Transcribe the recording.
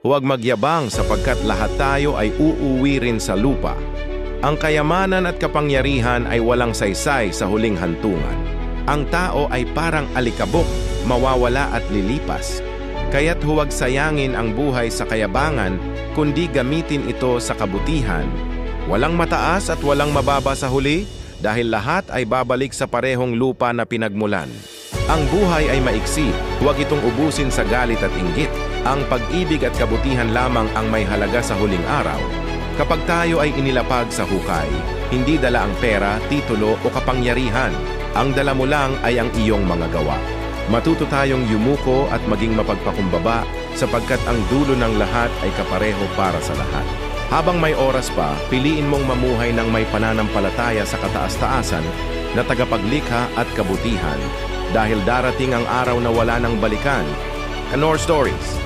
Huwag magyabang sapagkat lahat tayo ay uuwi rin sa lupa. Ang kayamanan at kapangyarihan ay walang saysay sa huling hantungan. Ang tao ay parang alikabok, mawawala at lilipas. Kaya't huwag sayangin ang buhay sa kayabangan, kundi gamitin ito sa kabutihan. Walang mataas at walang mababa sa huli, dahil lahat ay babalik sa parehong lupa na pinagmulan. Ang buhay ay maiksi, huwag itong ubusin sa galit at inggit. Ang pag-ibig at kabutihan lamang ang may halaga sa huling araw. Kapag tayo ay inilapag sa hukay, hindi dala ang pera, titulo o kapangyarihan. Ang dala mo lang ay ang iyong mga gawa. Matuto tayong yumuko at maging mapagpakumbaba sapagkat ang dulo ng lahat ay kapareho para sa lahat. Habang may oras pa, piliin mong mamuhay ng may pananampalataya sa kataas-taasan na tagapaglikha at kabutihan dahil darating ang araw na wala nang balikan. Kanor Stories.